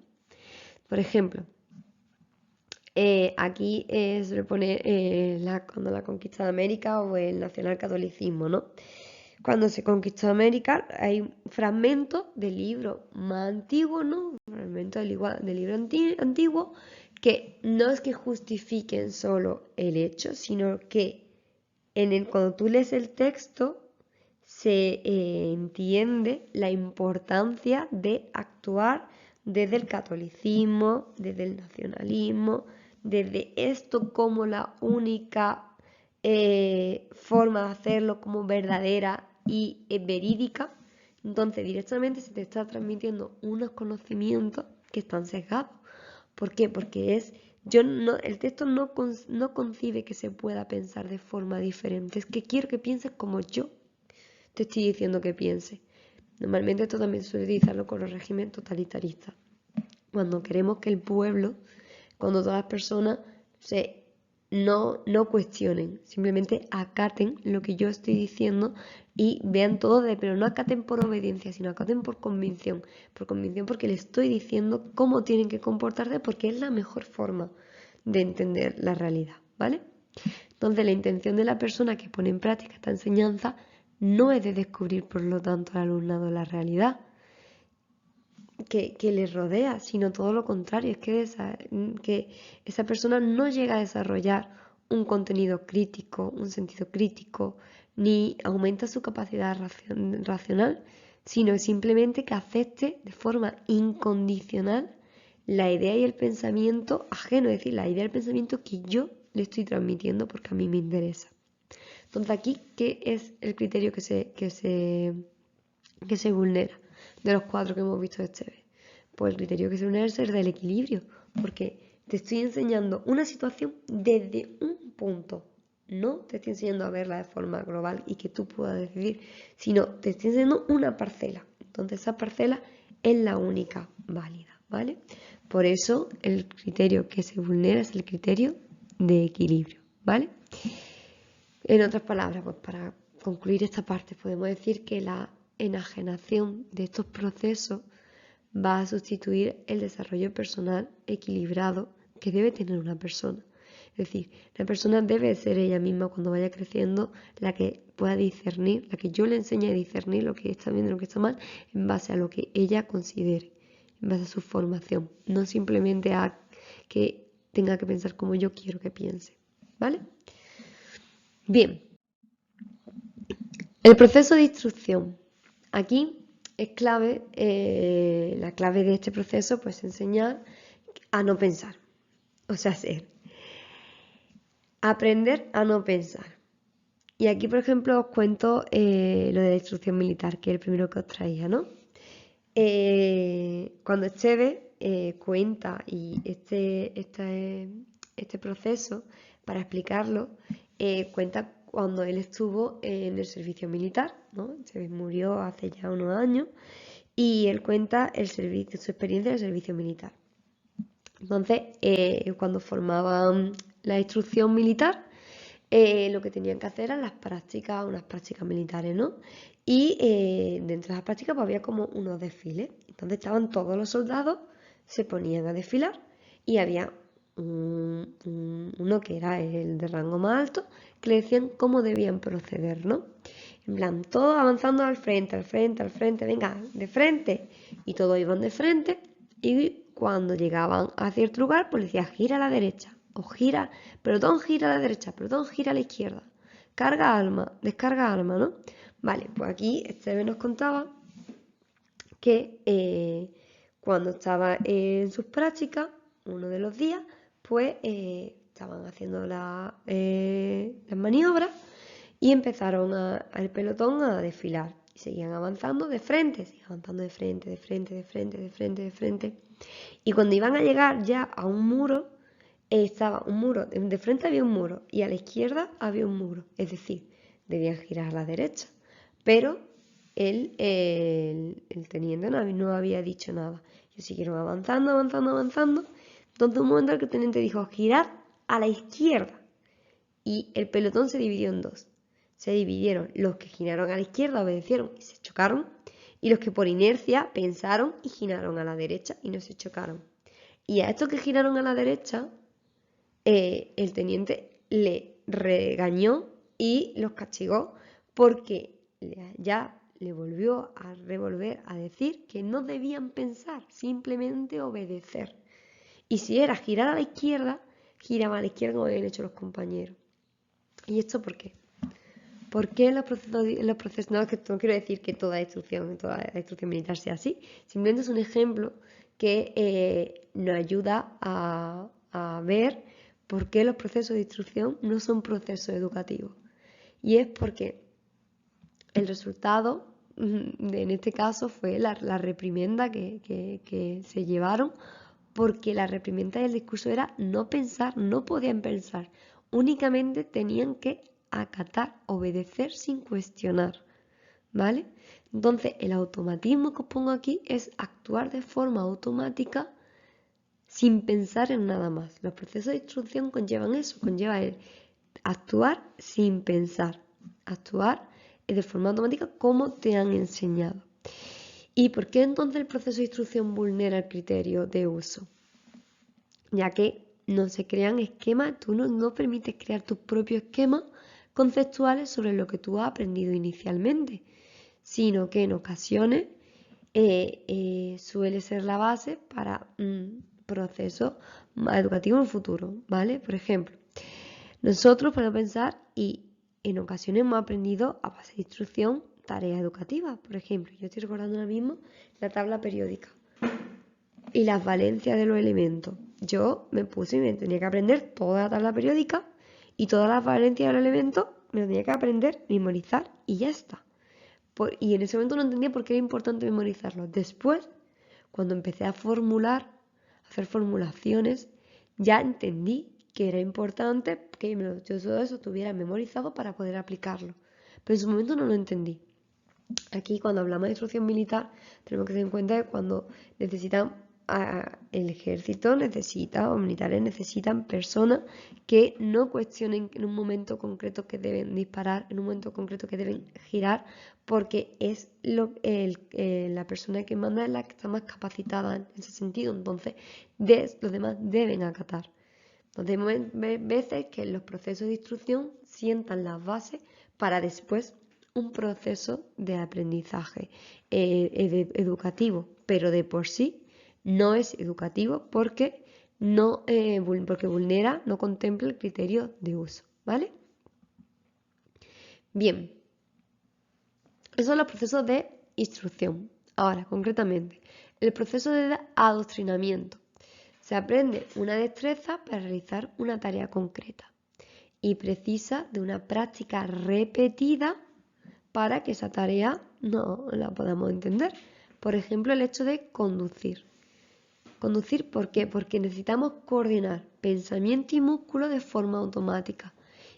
Por ejemplo, aquí se le pone cuando la conquista de América o el nacionalcatolicismo, ¿no? Cuando se conquistó América hay fragmentos de libros más antiguos, ¿no? Fragmentos de libros antiguos que no es que justifiquen solo el hecho, sino que cuando tú lees el texto se entiende la importancia de actuar desde el catolicismo, desde el nacionalismo, desde esto como la única forma de hacerlo como verdadera y verídica. Entonces directamente se te está transmitiendo unos conocimientos que están sesgados. ¿Por qué? Porque el texto no concibe que se pueda pensar de forma diferente. Es que quiero que pienses como yo te estoy diciendo que pienses. Normalmente esto también se suele utilizarlo con los regímenes totalitaristas. Cuando queremos que el pueblo, cuando todas las personas no cuestionen, simplemente acaten lo que yo estoy diciendo y vean todo pero no acaten por obediencia, sino acaten por convicción porque le estoy diciendo cómo tienen que comportarse porque es la mejor forma de entender la realidad, ¿vale? Entonces, la intención de la persona que pone en práctica esta enseñanza no es de descubrir, por lo tanto, al alumnado la realidad que les rodea, sino todo lo contrario, es que esa persona no llega a desarrollar un contenido crítico, un sentido crítico, ni aumenta su capacidad racional, sino simplemente que acepte de forma incondicional la idea y el pensamiento ajeno, es decir, la idea y el pensamiento que yo le estoy transmitiendo porque a mí me interesa. Entonces aquí, ¿qué es el criterio que se vulnera de los 4 que hemos visto este vez? Pues el criterio que se vulnera es el del equilibrio, porque te estoy enseñando una situación desde un punto. No te estoy enseñando a verla de forma global y que tú puedas decidir, sino te estoy enseñando una parcela. Entonces esa parcela es la única válida, ¿vale? Por eso el criterio que se vulnera es el criterio de equilibrio, ¿vale? En otras palabras, pues para concluir esta parte, podemos decir que la enajenación de estos procesos va a sustituir el desarrollo personal equilibrado que debe tener una persona. Es decir, la persona debe ser ella misma cuando vaya creciendo la que pueda discernir, la que yo le enseñe a discernir lo que está bien y lo que está mal en base a lo que ella considere, en base a su formación, no simplemente a que tenga que pensar como yo quiero que piense, ¿vale? Bien, el proceso de instrucción. Aquí es clave, la clave de este proceso, pues enseñar a no pensar, o sea, aprender a no pensar. Y aquí, por ejemplo, os cuento lo de la instrucción militar, que es el primero que os traía, ¿no? Cuando Esteve cuenta y este proceso, para explicarlo, cuenta cuando él estuvo en el servicio militar, ¿no? Se murió hace ya unos años y él cuenta su experiencia en el servicio militar. Entonces, cuando formaban la instrucción militar, lo que tenían que hacer eran unas prácticas militares, ¿no? Y dentro de las prácticas pues, había como unos desfiles. Entonces estaban todos los soldados, se ponían a desfilar y había uno que era el de rango más alto, que le decían cómo debían proceder, ¿no? En plan, todos avanzando al frente, al frente, al frente, venga, de frente. Y todos iban de frente y cuando llegaban a cierto lugar, pues decía, gira a la derecha, o gira, perdón, gira a la derecha, perdón, gira a la izquierda. Carga alma, descarga alma, ¿no? Vale, pues aquí Esteve nos contaba que cuando estaba en sus prácticas, uno de los días, pues estaban haciendo las maniobras y empezaron al pelotón a desfilar. Y seguían avanzando de frente, seguían avanzando de frente, de frente, de frente, de frente, de frente. Y cuando iban a llegar ya a un muro, estaba un muro, de frente había un muro y a la izquierda había un muro. Es decir, debían girar a la derecha. Pero el teniente no había dicho nada. Ellos siguieron avanzando, avanzando, avanzando. Entonces un momento el que el teniente dijo, girad a la izquierda. Y el pelotón se dividió en dos. Se dividieron los que giraron a la izquierda, obedecieron y se chocaron, y los que por inercia pensaron y giraron a la derecha y no se chocaron. Y a estos que giraron a la derecha, el teniente le regañó y los castigó porque ya le volvió a revolver a decir que no debían pensar, simplemente obedecer. Y si era girar a la izquierda, giraba a la izquierda como habían hecho los compañeros. ¿Y esto por qué? ¿Por qué en los procesos? No, no quiero decir que toda la instrucción militar sea así, simplemente es un ejemplo que nos ayuda a ver por qué los procesos de instrucción no son procesos educativos. Y es porque el resultado, en este caso, fue la reprimenda que se llevaron, porque la reprimenda del discurso era no pensar, no podían pensar, únicamente tenían que acatar, obedecer sin cuestionar, ¿vale? Entonces, el automatismo que os pongo aquí es actuar de forma automática sin pensar en nada más. Los procesos de instrucción conllevan eso, conlleva el actuar sin pensar, actuar de forma automática como te han enseñado. ¿Y por qué entonces el proceso de instrucción vulnera el criterio de uso? Ya que no se crean esquemas, tú no permites crear tus propios esquemas conceptuales sobre lo que tú has aprendido inicialmente, sino que en ocasiones suele ser la base para un proceso educativo en el futuro, ¿vale? Por ejemplo, nosotros podemos pensar y en ocasiones hemos aprendido a base de instrucción tareas educativas. Por ejemplo, yo estoy recordando ahora mismo la tabla periódica y las valencias de los elementos. Yo me puse y me tenía que aprender toda la tabla periódica y todas las valencias de los elementos me lo tenía que aprender, memorizar y ya está. Y en ese momento no entendía por qué era importante memorizarlo. Después, cuando empecé a formular, a hacer formulaciones, ya entendí que era importante que yo todo eso tuviera memorizado para poder aplicarlo. Pero en su momento no lo entendí. Aquí, cuando hablamos de instrucción militar, tenemos que tener en cuenta que cuando el ejército necesita, o militares necesitan personas que no cuestionen en un momento concreto que deben disparar, en un momento concreto que deben girar, porque es la persona que manda es la que está más capacitada en ese sentido. Entonces, los demás deben acatar. Entonces, hay veces que los procesos de instrucción sientan las bases para después un proceso de aprendizaje educativo, pero de por sí no es educativo porque porque vulnera, no contempla el criterio de uso, ¿vale? Bien, esos son los procesos de instrucción. Ahora, concretamente, el proceso de adoctrinamiento. Se aprende una destreza para realizar una tarea concreta y precisa de una práctica repetida para que esa tarea no la podamos entender. Por ejemplo, el hecho de conducir. ¿Conducir por qué? Porque necesitamos coordinar pensamiento y músculo de forma automática.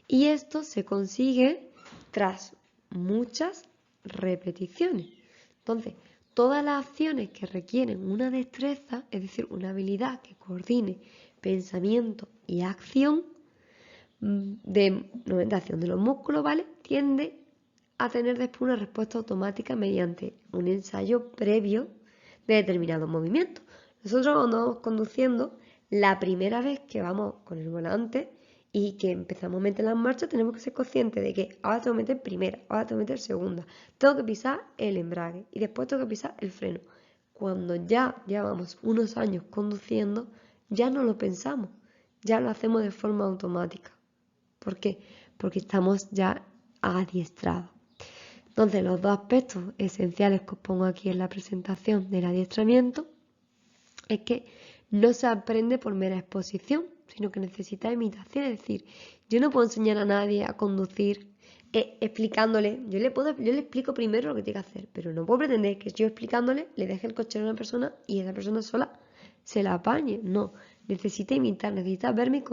Y esto se consigue tras muchas repeticiones. Entonces, todas las acciones que requieren una destreza, es decir, una habilidad que coordine pensamiento y acción, de movimentación de los músculos, ¿vale? Tiende a tener después una respuesta automática mediante un ensayo previo de determinados movimientos. Nosotros cuando vamos conduciendo, la primera vez que vamos con el volante y que empezamos a meter las marchas, tenemos que ser conscientes de que ahora tengo que meter primera, ahora tengo que meter segunda, tengo que pisar el embrague y después tengo que pisar el freno. Cuando ya llevamos unos años conduciendo, ya no lo pensamos, ya lo hacemos de forma automática. ¿Por qué? Porque estamos ya adiestrados. Entonces, los dos aspectos esenciales que os pongo aquí en la presentación del adiestramiento es que no se aprende por mera exposición, sino que necesita imitación. Es decir, yo no puedo enseñar a nadie a conducir explicándole. Yo le explico primero lo que tiene que hacer, pero no puedo pretender que yo explicándole le deje el coche a una persona y esa persona sola se la apañe. No, necesita imitar, necesita verme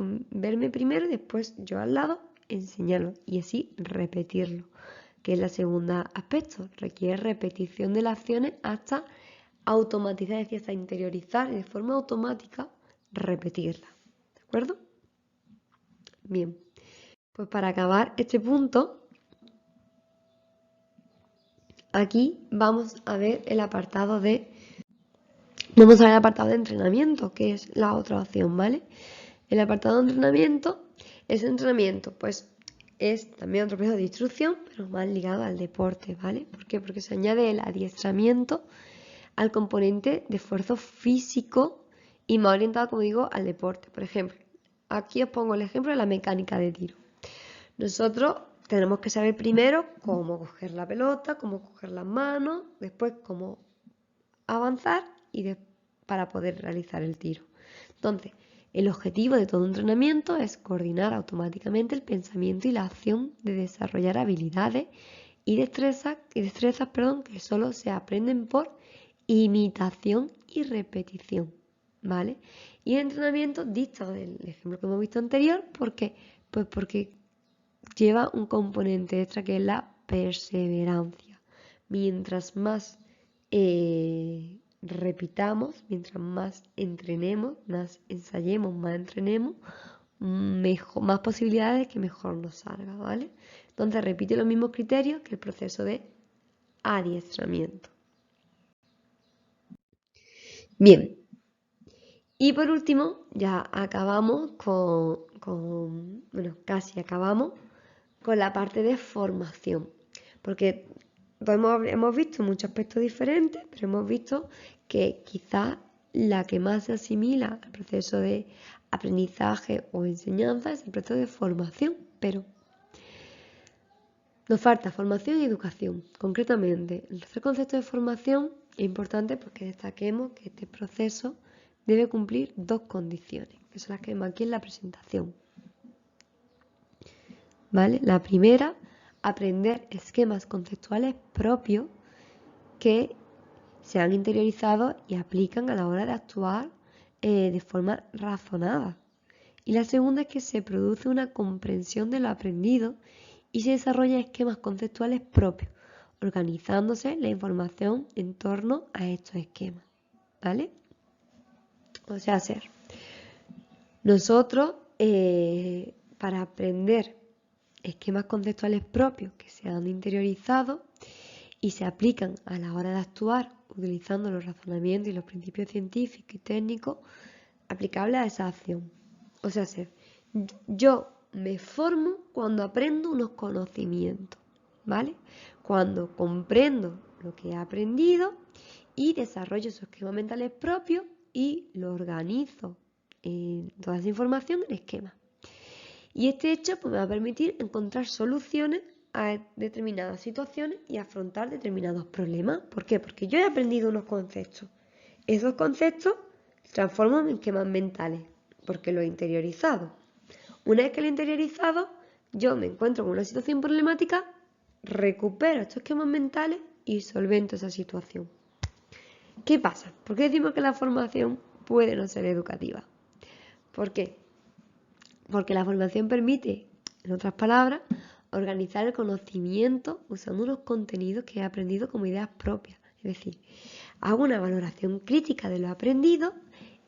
primero y después yo al lado enseñarlo y así repetirlo, que es el segundo aspecto. Requiere repetición de las acciones hasta automatizar, es decir, hasta interiorizar y de forma automática repetirla. ¿De acuerdo? Bien, pues para acabar este punto, aquí vamos a ver el apartado de entrenamiento, que es la otra opción, ¿vale? El apartado de entrenamiento, ese entrenamiento, pues es también otro proceso de instrucción, pero más ligado al deporte, ¿vale? ¿Por qué? Porque se añade el adiestramiento al componente de esfuerzo físico y más orientado, como digo, al deporte. Por ejemplo, aquí os pongo el ejemplo de la mecánica de tiro. Nosotros tenemos que saber primero cómo coger la pelota, cómo coger las manos, después cómo avanzar para poder realizar el tiro. Entonces, el objetivo de todo entrenamiento es coordinar automáticamente el pensamiento y la acción de desarrollar habilidades y destrezas que solo se aprenden por imitación y repetición, ¿vale? Y el entrenamiento dista del ejemplo que hemos visto anterior, ¿por qué? Pues porque lleva un componente extra que es la perseverancia. Mientras más repitamos, mientras más entrenemos, más ensayemos, más entrenemos, más posibilidades de que mejor nos salga, ¿vale? Entonces repite los mismos criterios que el proceso de adiestramiento. Bien, Y por último, ya acabamos bueno, casi acabamos con la parte de formación, porque hemos visto muchos aspectos diferentes, pero hemos visto que quizás la que más se asimila al proceso de aprendizaje o enseñanza es el proceso de formación, pero nos falta formación y educación. Concretamente, el tercer concepto de formación es importante porque destaquemos que este proceso debe cumplir dos condiciones, que son las que vemos aquí en la presentación. ¿Vale? La primera, aprender esquemas conceptuales propios que se han interiorizado y aplican a la hora de actuar de forma razonada. Y la segunda es que se produce una comprensión de lo aprendido y se desarrollan esquemas conceptuales propios, organizándose la información en torno a estos esquemas. ¿Vale? O sea, nosotros para aprender esquemas conceptuales propios que se han interiorizado y se aplican a la hora de actuar utilizando los razonamientos y los principios científicos y técnicos aplicables a esa acción. O sea, yo me formo cuando aprendo unos conocimientos, ¿vale? Cuando comprendo lo que he aprendido y desarrollo esos esquemas mentales propios y lo organizo toda esa información en esquemas. Y este hecho pues, me va a permitir encontrar soluciones a determinadas situaciones y afrontar determinados problemas. ¿Por qué? Porque yo he aprendido unos conceptos. Esos conceptos se transforman en esquemas mentales, porque lo he interiorizado. Una vez que lo he interiorizado, yo me encuentro con una situación problemática, recupero estos esquemas mentales y solvento esa situación. ¿Qué pasa? ¿Por qué decimos que la formación puede no ser educativa? ¿Por qué? Porque la formación permite, en otras palabras, organizar el conocimiento usando unos contenidos que he aprendido como ideas propias. Es decir, hago una valoración crítica de lo aprendido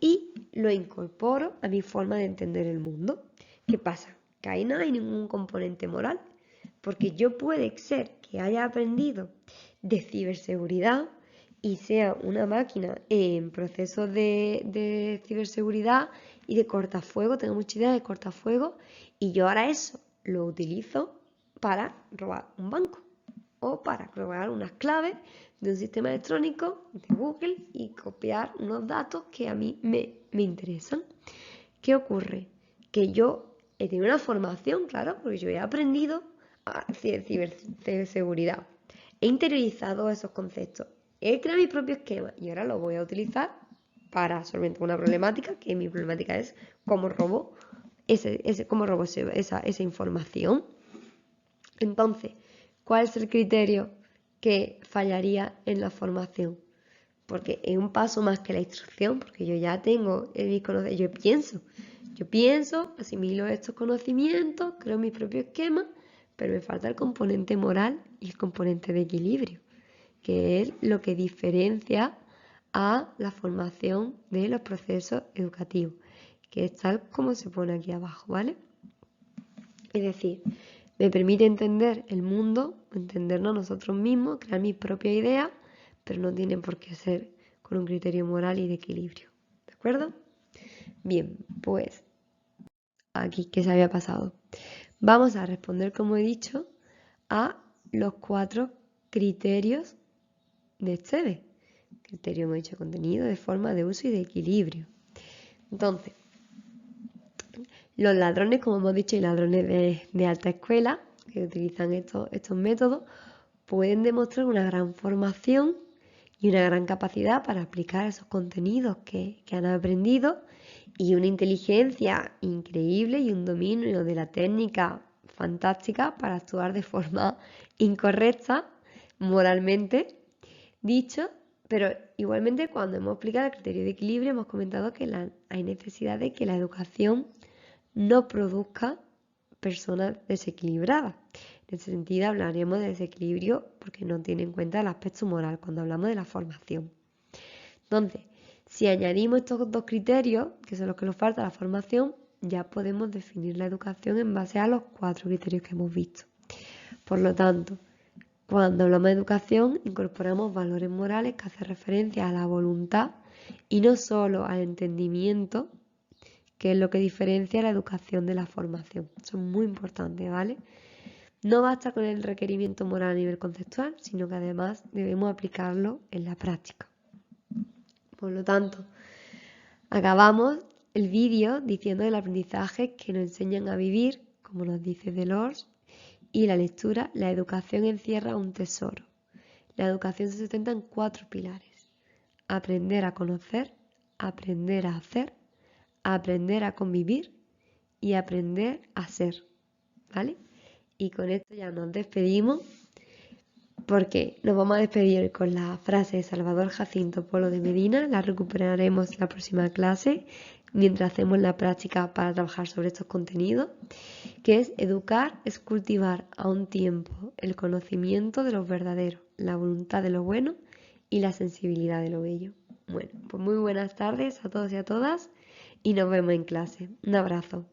y lo incorporo a mi forma de entender el mundo. ¿Qué pasa? Que ahí no hay ningún componente moral, porque yo puede ser que haya aprendido de ciberseguridad y sea una máquina en procesos de ciberseguridad y de cortafuego, tengo mucha idea de cortafuego, y yo ahora eso lo utilizo para robar un banco o para robar unas claves de un sistema electrónico de Google y copiar unos datos que a mí me interesan. ¿Qué ocurre? Que yo he tenido una formación, claro, porque yo he aprendido ciberseguridad. He interiorizado esos conceptos. He creado mi propio esquema y ahora lo voy a utilizar para solventar una problemática, que mi problemática es cómo robo esa información. Entonces, ¿cuál es el criterio que fallaría en la formación? Porque es un paso más que la instrucción, porque yo ya tengo mis conocimientos, yo pienso, asimilo estos conocimientos, creo mis propios esquemas, pero me falta el componente moral y el componente de equilibrio, que es lo que diferencia a la formación de los procesos educativos, que es tal como se pone aquí abajo, ¿vale? Es decir, me permite entender el mundo, entendernos nosotros mismos, crear mis propias ideas, pero no tienen por qué ser con un criterio moral y de equilibrio. ¿De acuerdo? Bien, pues aquí, ¿qué se había pasado? Vamos a responder, como he dicho, a los 4 criterios de STEBE. Criterio, hemos dicho, contenido, de forma, de uso y de equilibrio. Entonces, los ladrones, como hemos dicho, y ladrones de alta escuela, que utilizan estos métodos, pueden demostrar una gran formación y una gran capacidad para aplicar esos contenidos que han aprendido y una inteligencia increíble y un dominio de la técnica fantástica para actuar de forma incorrecta, moralmente dicho, pero igualmente cuando hemos aplicado el criterio de equilibrio hemos comentado que hay necesidad de que la educación no produzca personas desequilibradas. En ese sentido hablaríamos de desequilibrio porque no tiene en cuenta el aspecto moral cuando hablamos de la formación. Entonces, si añadimos estos 2 criterios, que son los que nos falta a la formación, ya podemos definir la educación en base a los 4 criterios que hemos visto. Por lo tanto, Cuando hablamos de educación, incorporamos valores morales que hacen referencia a la voluntad y no solo al entendimiento, que es lo que diferencia la educación de la formación. Eso es muy importante, ¿vale? No basta con el requerimiento moral a nivel conceptual, sino que además debemos aplicarlo en la práctica. Por lo tanto, acabamos el vídeo diciendo el aprendizaje que nos enseñan a vivir, como nos dice Delors, y la lectura, la educación encierra un tesoro. La educación se sustenta en 4 pilares: aprender a conocer, aprender a hacer, aprender a convivir y aprender a ser, ¿vale? Y con esto ya nos despedimos, porque nos vamos a despedir con la frase de Salvador Jacinto Polo de Medina. La recuperaremos en la próxima clase mientras hacemos la práctica para trabajar sobre estos contenidos, que es: educar es cultivar a un tiempo el conocimiento de lo verdadero, la voluntad de lo bueno y la sensibilidad de lo bello. Bueno, pues muy buenas tardes a todos y a todas y nos vemos en clase. Un abrazo.